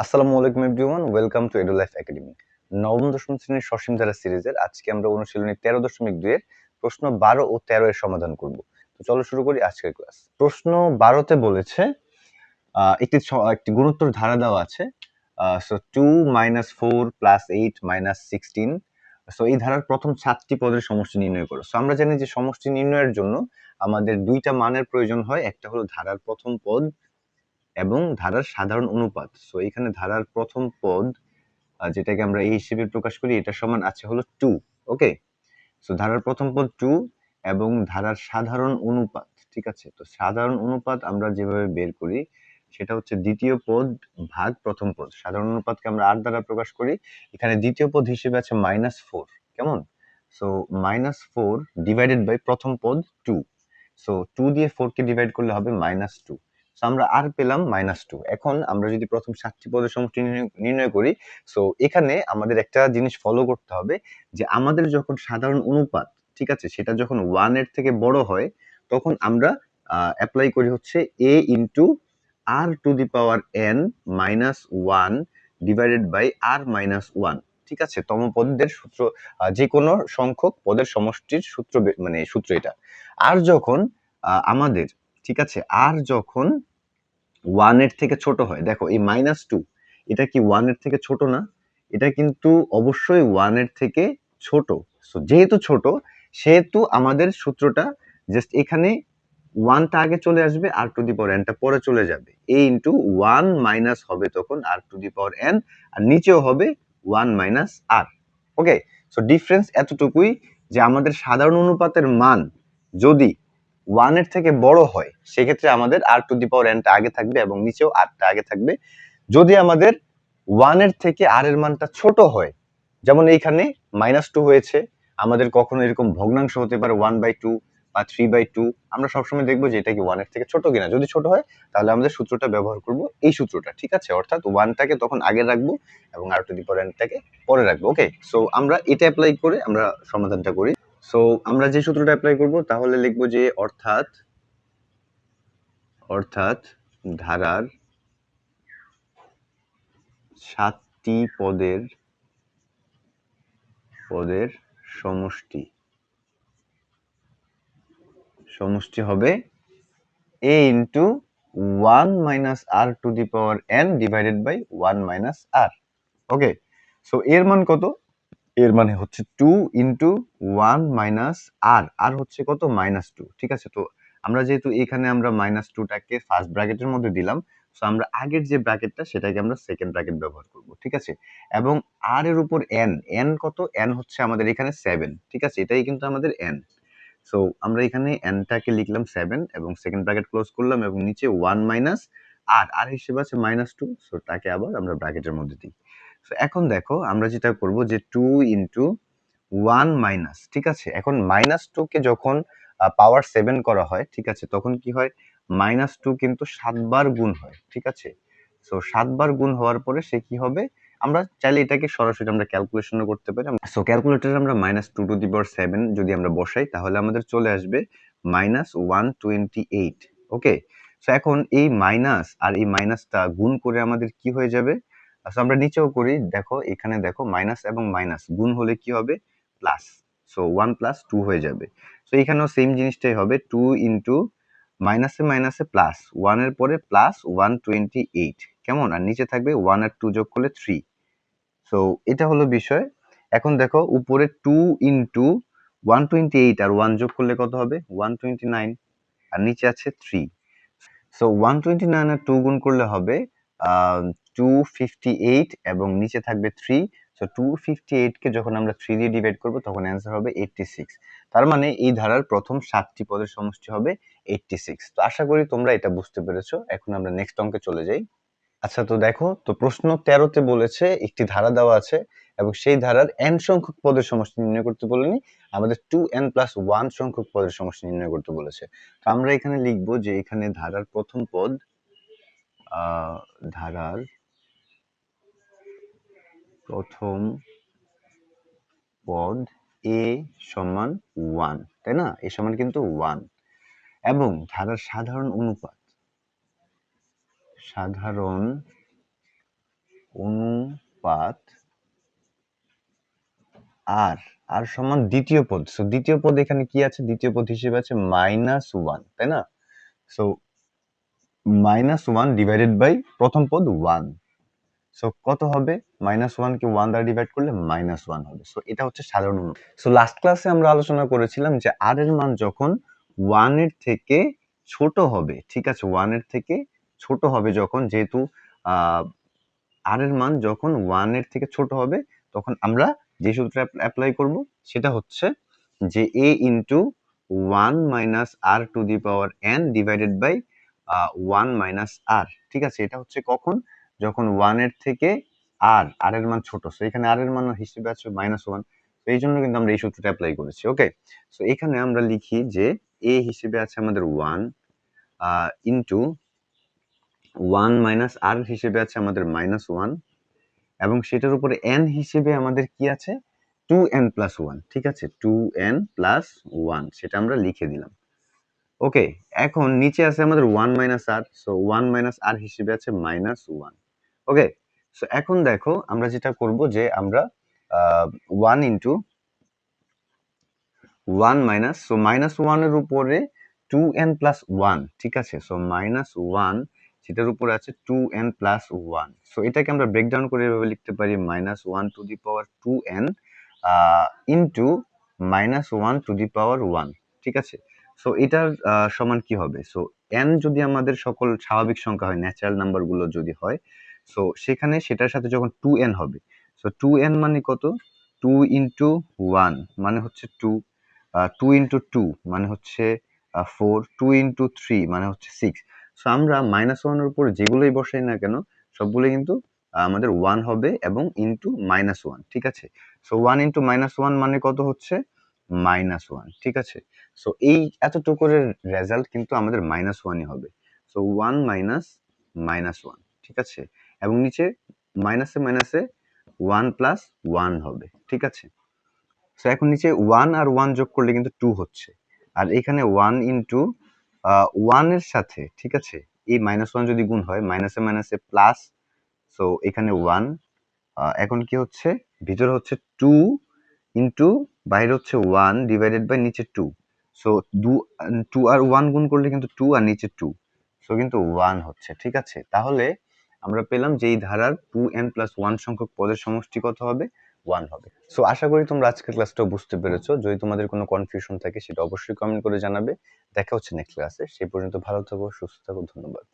আসসালামু আলাইকুম everyone, welcome to এডুলাইফ academy. নবম দশম শ্রেণীর সসীম ধারা সিরিজের আজকে আমরা অনুশীলনী 13.2 এর প্রশ্ন 12 ও 13 এর সমাধান করব। তো চলো শুরু করি আজকের ক্লাস। প্রশ্ন 12তে বলেছে একটি গুণোত্তর ধারা দেওয়া আছে। সো 2 - 4 + 8 - 16। সো এই ধারার প্রথম 7টি পদের সমষ্টি নির্ণয় করো। সো আমরা জানি যে সমষ্টি নির্ণয়ের জন্য আমাদের দুইটা মানের প্রয়োজন হয়, একটা হলো ধারার প্রথম পদ এবং ধারার সাধারণ অনুপাত। সো এখানে ধারার প্রথম পদ যেটাকে আমরা এই হিসেবে প্রকাশ করি, এটা সমান আছে হলো 2। ওকে, সো ধারার প্রথম পদ 2 এবং ধারার সাধারণ অনুপাত, ঠিক আছে। তো সাধারণ অনুপাত আমরা যেভাবে বের করি সেটা হচ্ছে দ্বিতীয় পদ ভাগ প্রথম পদ। সাধারণ অনুপাতকে আমরা 8 দ্বারা প্রকাশ করি। এখানে দ্বিতীয় পদ হিসেবে আছে -4। কেমন? সো -4 ডিভাইডেড বাই প্রথম পদ 2। সো 2 দিয়ে 4 কে ডিভাইড করলে হবে -2। সো আমরা আর পেলাম -2। এখন আমরা যদি প্রথম 7টি পদের সমষ্টি নির্ণয় করি, সো এখানে আমাদের একটা জিনিস ফলো করতে হবে যে আমাদের যখন সাধারণ অনুপাত, ঠিক আছে, সেটা যখন 1 এর থেকে বড় হয় তখন আমরা অ্যাপ্লাই করি হচ্ছে a into r to the power n minus 1 divided by r minus 1। ঠিক আছে, তম পদের সূত্র, যে কোনো সংখ্যক পদের সমষ্টির সূত্র, মানে সূত্র এটা। আর যখন আমাদের, ঠিক আছে, আর যখন 1 এর থেকে ছোট হয়, দেখো এই -2 এটা কি 1 এর থেকে ছোট না? এটা কিন্তু অবশ্যই 1 এর থেকে ছোট। সো যেহেতু ছোট সেহেতু আমাদের সূত্রটা জাস্ট এখানে 1 টা আগে চলে আসবে, r to the power n টা পরে চলে যাবে। a ইনটু 1 মাইনাস হবে তখন r to the power n, আর নিচেও হবে 1 minus r। Okay, so difference এতটুকুই যে আমাদের সাধারণ অনুপাতের মান যদি 1 এর থেকে বড় হয় সেক্ষেত্রে আমাদের r to the power n টা আগে থাকবে এবং নিচেও r টা আগে থাকবে। যদি আমাদের 1 এর থেকে r এর মানটা ছোট হয়, যেমন এইখানে -2 হয়েছে, আমাদের কখনো এরকম ভগ্নাংশ হতে পারে 1/2 বা 3/2, আমরা সবসময় দেখবো যে এটা কি 1 এর থেকে ছোট কিনা। যদি ছোট হয় তাহলে আমাদের সূত্রটা ব্যবহার করব, এই সূত্রটা, ঠিক আছে। অর্থাৎ 1 টাকে তখন আগে রাখবো এবং r to the power n টাকে পরে রাখবো। ওকে, সো আমরা এটা অ্যাপ্লাই করে আমরা সমাধানটা করি। সো আমরা যে সূত্রটা অ্যাপ্লাই করব তাহলে লিখবো যে অর্থাৎ ধারার 7টি পদের সমষ্টি হবে a into 1 minus r to the power n divided by 1 minus r। Okay, so এর মান কত? এর মানে হচ্ছে 2 ইনটু 1 মাইনাস r। আর হচ্ছে কত? -2। ঠিক আছে, তো আমরা যেহেতু এখানে আমরা -2 টাকে ফার্স্ট ব্র্যাকেটের মধ্যে দিলাম, সো আমরা আগের যে ব্র্যাকেটটা সেটাকে আমরা সেকেন্ড ব্র্যাকেট ব্যবহার করব। ঠিক আছে, এবং r এর উপর n কত? n হচ্ছে আমাদের এখানে 7। ঠিক আছে, এটাই কিন্তু আমাদের n। সো আমরা এখানে n টাকে লিখলাম 7 এবং সেকেন্ড ব্র্যাকেট ক্লোজ করলাম এবং নিচে 1 মাইনাস r হিসেবে আছে -2। সো তাকে আবার আমরা ব্র্যাকেটের মধ্যে দিই। সো এখন দেখো আমরা যেটা করব যে 2 ইনটু 1 মাইনাস, ঠিক আছে, এখন -2 কে যখন পাওয়ার 7 করা হয়, ঠিক আছে, তখন কি হয়? -2 কিন্তু 7 বার গুণ হয়। ঠিক আছে, সো 7 বার গুণ হওয়ার পরে সে কি হবে? আমরা চাইলে এটাকে সরাসরি আমরা ক্যালকুলেশনও করতে পারি। সো ক্যালকুলেটরে আমরা -2 টু দি পাওয়ার 7 যদি আমরা বসাই তাহলে আমাদের চলে আসবে -128। ওকে, সো এখন এই মাইনাস আর এই মাইনাসটা গুণ করে আমাদের কি হয়ে যাবে? সো আমরা নিচেও করি, দেখো এখানে দেখো মাইনাস এবং মাইনাস গুণ হলে কি হবে? প্লাস। সো 1 + 2 হয়ে যাবে। সো এখানেও সেম জিনিসটাই হবে, 2 ইনটু মাইনাসে মাইনাসে প্লাস, 1 এর পরে প্লাস 128। কেমন? আর নিচে থাকবে 1 আর 2 যোগ করলে 3। সো এটা হলো বিষয়। এখন দেখো উপরে 2 ইনটু 128 আর 1 যোগ করলে কত হবে? 129, আর নিচে আছে 3। সো 129 আর 2 গুণ করলে হবে 258 এবং নিচে থাকবে 3। সো 258 কে যখন আমরা 3 দিয়ে ডিভাইড করব তখন অ্যান্সার হবে 86। তার মানে এই ধারার প্রথম 7টি পদের সমষ্টি হবে 86। তো আশা করি তোমরা এটা বুঝতে পেরেছো। এখন আমরা নেক্সট অঙ্কে চলে যাই। আচ্ছা, তো দেখো, তো প্রশ্ন 13তে বলেছে একটি ধারা দেওয়া আছে এবং সেই ধারার n সংখ্যক পদের সমষ্টি নির্ণয় করতে বলেনি, আমাদের 2n + 1 সংখ্যক পদের সমষ্টি নির্ণয় করতে বলেছে। তো আমরা এখানে লিখবো যে এখানে ধারার প্রথম পদ, ধারার প্রথম পদ a সমান 1, তাই না? a সমান কিন্তু 1, এবং ধারার সাধারণ অনুপাত আর আর সমান দ্বিতীয় পদ। সো দ্বিতীয় পদ এখানে কি আছে? দ্বিতীয় পদ হিসেবে আছে -1, তাই না? সো -1 ডিভাইডেড বাই প্রথম পদ 1। সো কত হবে? -1 কে 1 দ্বারা ডিভাইড করলে -1 হবে। সো এটা হচ্ছে সাধারণ অনুপাত। সো লাস্ট ক্লাসে আমরা আলোচনা করেছিলাম যে r এর মান যখন 1 এর থেকে ছোট হবে, ঠিক আছে, 1 এর থেকে ছোট হবে যখন, যেহেতু r এর মান যখন 1 এর থেকে ছোট হবে তখন আমরা যে সূত্র অ্যাপ্লাই করব সেটা হচ্ছে যে a into 1 minus r to the power n divided by 1 minus r। ঠিক আছে, এটা হচ্ছে কখন? যখন 1 এর থেকে r এর মান ছোট। সো এখানে r এর মান হিসেবে আছে -1, তো এই জন্য কিন্তু আমরা এই সূত্রটা অ্যাপ্লাই করেছি। ওকে, সো এখানে আমরা লিখি যে a হিসেবে আছে আমাদের 1 ইনটু 1 মাইনাস r হিসেবে আছে আমাদের -1, এবং সেটার উপরে n হিসেবে আমাদের কি আছে? 2n plus 1। ঠিক আছে, 2n প্লাস 1 সেটা আমরা লিখে দিলাম। ওকে, এখন নিচে আছে আমাদের 1 minus r, so 1 minus r হিসেবে আছে -1। ওকে, সো এখন দেখো আমরা যেটা করব যে আমরা 1 ইনটু 1 মাইনাস, সো -1 এর উপরে 2n প্লাস 1। ঠিক আছে, সো -1 সেটার উপরে আছে 2n প্লাস 1। সো এটাকে আমরা ব্রেকডাউন করে এভাবে লিখতে পারি -1 to the power 2n into -1 to the power 1। ঠিক আছে, সো এটার সমান কি হবে? সো n যদি আমাদের সকল স্বাভাবিক সংখ্যা হয়, ন্যাচারাল নাম্বারগুলো যদি হয়, সো সেখানে সেটার সাথে যখন 2n হবে, সো 2n মানে কত? 2 ইনটু 1 মানে হচ্ছে 2, 2 ইনটু 2 মানে হচ্ছে 4, 2 ইনটু 3 মানে হচ্ছে 6। সো আমরা -1 এর উপর যেগুলোই বসাই না কেন সবগুলোই কিন্তু আমাদের 1 হবে এবং ইনটু -1। ঠিক আছে, সো 1 ইনটু -1 মানে কত হচ্ছে? -1। ঠিক আছে, সো এই এতটুকুর রেজাল্ট কিন্তু আমাদের -1ই হবে। So 1 minus -1। ঠিক আছে, এবং নিচে মাইনাসে মাইনাসে 1 প্লাস 1 হবে। ঠিক আছে, সো এখন নিচে 1 আর 1 যোগ করলে কিন্তু 2 হচ্ছে, আর এখানে 1 ইনটু 1 এর সাথে, ঠিক আছে, এই -1 যদি গুণ হয় মাইনাসে মাইনাসে প্লাস, সো এখানে 1, এখন কি হচ্ছে? ভিতরে হচ্ছে 2 ইনটু বাইরে হচ্ছে 1 ডিভাইডেড বাই নিচে 2। সো 2 আর 1 গুণ করলে কিন্তু 2 আর নিচে 2, সো কিন্তু 1 হচ্ছে। ঠিক আছে, তাহলে আমরা পেলাম যে এই ধারার 2n প্লাস 1 সংখ্যক পদের সমষ্টি কত হবে? 1 হবে। সো আশা করি তোমরা আজকের ক্লাসটাও বুঝতে পেরেছো। যদি তোমাদের কোনো কনফিউশন থাকে সেটা অবশ্যই কমেন্ট করে জানাবে। দেখা হচ্ছে নেক্সট ক্লাসে। সেই পর্যন্ত ভালো থাকো, সুস্থ থাকো। ধন্যবাদ।